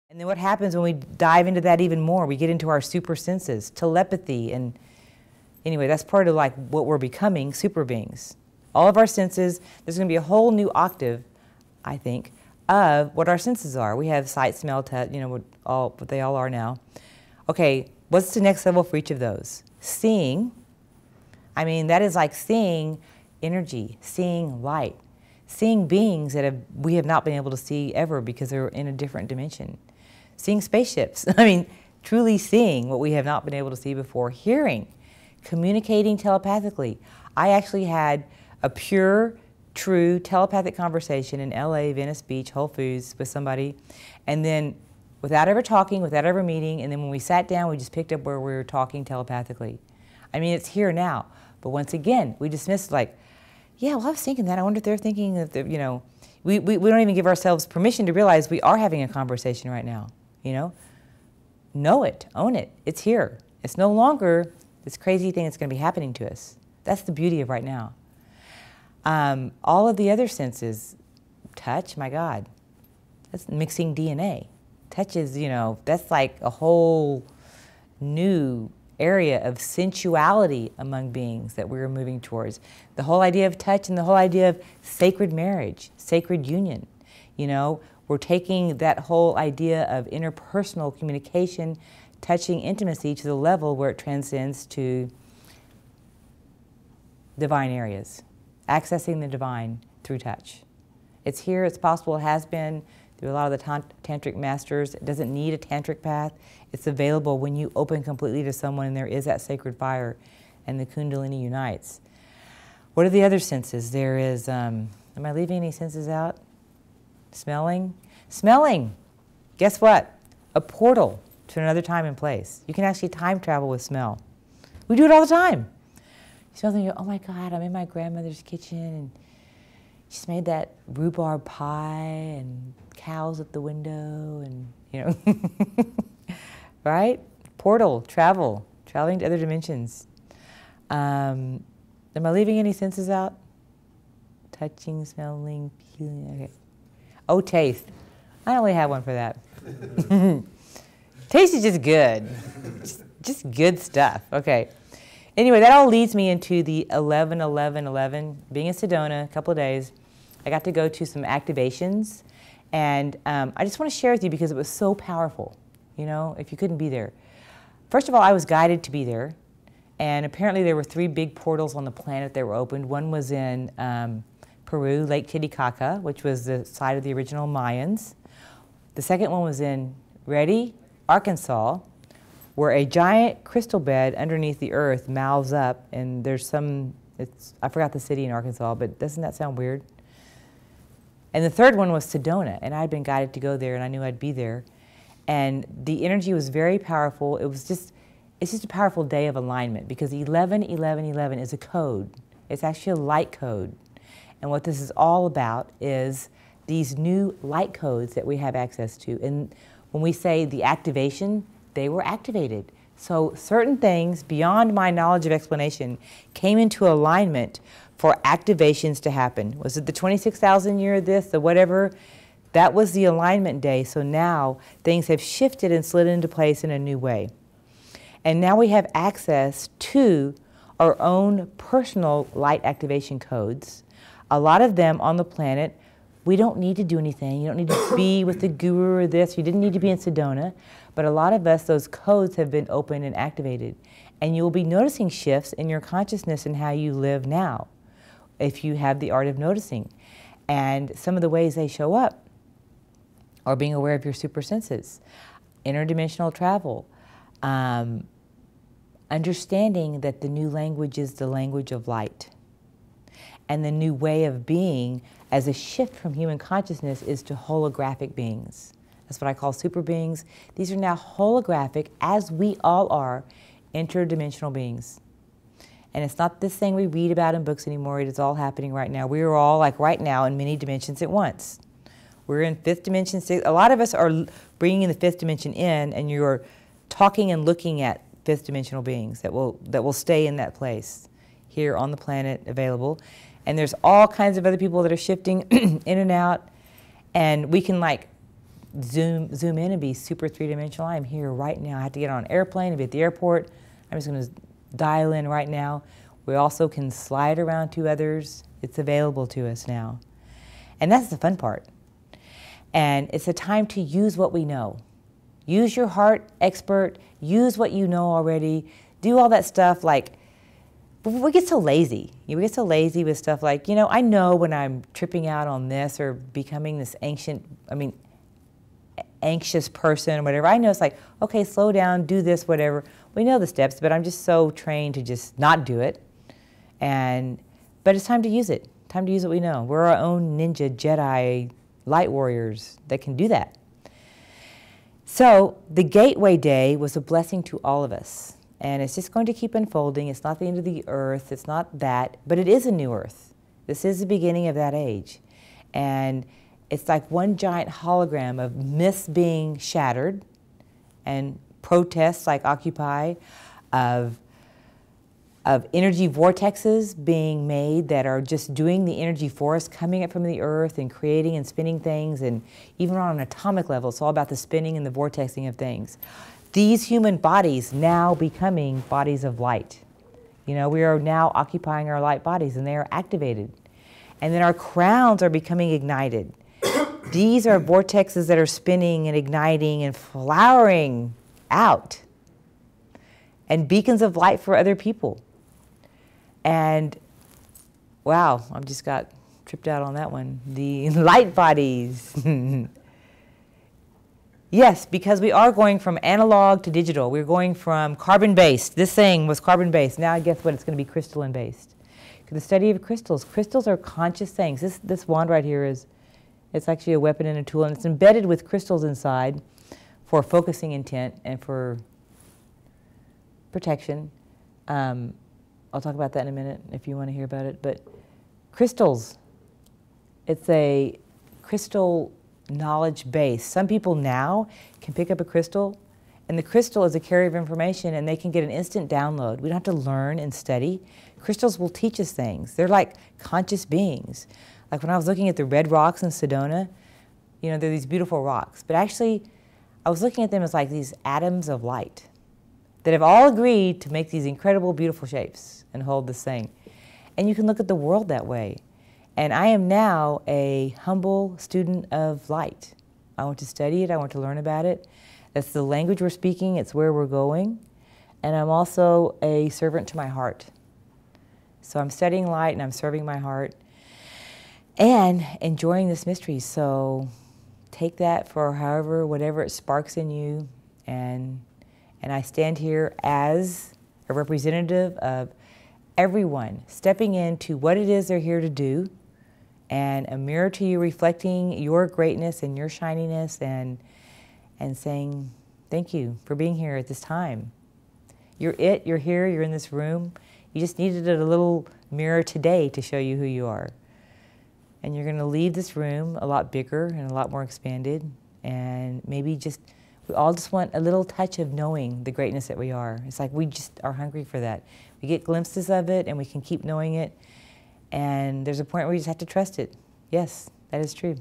And then what happens when we dive into that even more? We get into our super senses, telepathy, and anyway, that's part of like what we're becoming, super beings. All of our senses, there's going to be a whole new octave, I think, of what our senses are. We have sight, smell, touch, you know, what they all are now. Okay, what's the next level for each of those? Seeing, I mean, that is like seeing energy, seeing light, seeing beings that we have not been able to see ever because they're in a different dimension. Seeing spaceships, I mean, truly seeing what we have not been able to see before. Hearing, communicating telepathically. I actually had a pure, true telepathic conversation in LA, Venice Beach, Whole Foods with somebody, and then without ever talking, without ever meeting, and then when we sat down, we just picked up where we were talking telepathically. I mean, it's here now, but once again, we dismissed like, yeah, well, I was thinking that. I wonder if they're thinking that, you know, we don't even give ourselves permission to realize we are having a conversation right now, you know? Know it, own it, it's here. It's no longer this crazy thing that's going to be happening to us. That's the beauty of right now. All of the other senses, touch, my God, that's mixing DNA. Touch is, you know, that's like a whole new area of sensuality among beings that we're moving towards. The whole idea of touch and the whole idea of sacred marriage, sacred union. You know, we're taking that whole idea of interpersonal communication, touching intimacy to the level where it transcends to divine areas, accessing the divine through touch. It's here, it's possible, it has been through a lot of the tantric masters. It doesn't need a tantric path. It's available when you open completely to someone and there is that sacred fire and the kundalini unites. What are the other senses? There is, am I leaving any senses out? Smelling? Smelling! Guess what? A portal to another time and place. You can actually time travel with smell. We do it all the time. You smell something, you go, oh my God, I'm in my grandmother's kitchen and she's made that rhubarb pie and cows at the window and, you know, right? Portal, travel, traveling to other dimensions. Am I leaving any senses out? Touching, smelling, feeling, okay. Oh, taste. I only have one for that. Taste is just good. Just good stuff, okay. Anyway, that all leads me into the 11-11-11. Being in Sedona a couple of days, I got to go to some activations, and I just want to share with you because it was so powerful, you know, if you couldn't be there. First of all, I was guided to be there, and apparently there were 3 big portals on the planet that were opened. One was in Peru, Lake Titicaca, which was the site of the original Mayans. The second one was in, ready, Arkansas, where a giant crystal bed underneath the earth mouths up, and there's some, I forgot the city in Arkansas, but doesn't that sound weird? And the third one was Sedona, and I'd been guided to go there, and I knew I'd be there. And the energy was very powerful. It's just a powerful day of alignment, because 11-11-11 is a code. It's actually a light code. And what this is all about is these new light codes that we have access to. And when we say the activation, they were activated. So certain things beyond my knowledge of explanation came into alignment for activations to happen. Was it the 26,000 year this, the whatever? That was the alignment day. So now things have shifted and slid into place in a new way. And now we have access to our own personal light activation codes. A lot of them on the planet, we don't need to do anything. You don't need to be with the guru or this. You didn't need to be in Sedona. But a lot of us, those codes have been opened and activated. And you'll be noticing shifts in your consciousness and how you live now, if you have the art of noticing. And some of the ways they show up are being aware of your super senses, interdimensional travel, understanding that the new language is the language of light. And the new way of being as a shift from human consciousness is to holographic beings. That's what I call super beings. These are now holographic, as we all are, interdimensional beings. And it's not this thing we read about in books anymore. It is all happening right now. We are all, like right now, in many dimensions at once. We're in 5th dimension, 6th. A lot of us are bringing the 5th dimension in, and you're talking and looking at 5th dimensional beings that will stay in that place here on the planet, available. And there's all kinds of other people that are shifting in and out, and we can like zoom in and be super three-dimensional. I'm here right now. I have to get on an airplane and be at the airport. I'm just going to dial in right now. We also can slide around to others. It's available to us now. And that's the fun part. And it's a time to use what we know. Use your heart, expert. Use what you know already. Do all that stuff like, we get so lazy. We get so lazy with stuff like, I know when I'm tripping out on this or becoming this anxious person or whatever. I know it's like, okay, slow down, do this, whatever. We know the steps, but I'm just so trained to just not do it. But it's time to use it. Time to use what we know. We're our own ninja, Jedi, light warriors that can do that. So the Gateway Day was a blessing to all of us. And it's just going to keep unfolding. It's not the end of the earth. It's not that. But it is a new earth. This is the beginning of that age. And it's like one giant hologram of myths being shattered and protests like Occupy, of energy vortexes being made that are just doing the energy for us, coming up from the earth and creating and spinning things. And even on an atomic level, it's all about the spinning and the vortexing of things. These human bodies now becoming bodies of light. We are now occupying our light bodies and they are activated. And then our crowns are becoming ignited. These are vortexes that are spinning and igniting and flowering out. And beacons of light for other people. And wow, I just got tripped out on that one. The light bodies. Yes, because we are going from analog to digital. We're going from carbon-based. This thing was carbon-based. Now guess what? It's going to be crystalline-based. The study of crystals. Crystals are conscious things. This wand right here it's actually a weapon and a tool, and it's embedded with crystals inside for focusing intent and for protection. I'll talk about that in a minute if you want to hear about it. But crystals, it's a crystal knowledge base. Some people now can pick up a crystal, and the crystal is a carrier of information, and they can get an instant download. We don't have to learn and study. Crystals will teach us things. They're like conscious beings. Like when I was looking at the red rocks in Sedona, they're these beautiful rocks. But actually, I was looking at them as like these atoms of light that have all agreed to make these incredible, beautiful shapes and hold this thing. And you can look at the world that way. And I am now a humble student of light. I want to study it. I want to learn about it. That's the language we're speaking. It's where we're going. And I'm also a servant to my heart. So I'm studying light and I'm serving my heart and enjoying this mystery. So take that for whatever it sparks in you. And I stand here as a representative of everyone stepping into what it is they're here to do, and a mirror to you reflecting your greatness and your shininess, and saying thank you for being here at this time. You're here, you're in this room. You just needed a little mirror today to show you who you are. And you're going to leave this room a lot bigger and a lot more expanded, and maybe we all just want a little touch of knowing the greatness that we are. It's like we just are hungry for that. We get glimpses of it and we can keep knowing it, and there's a point where you just have to trust it. Yes, that is true.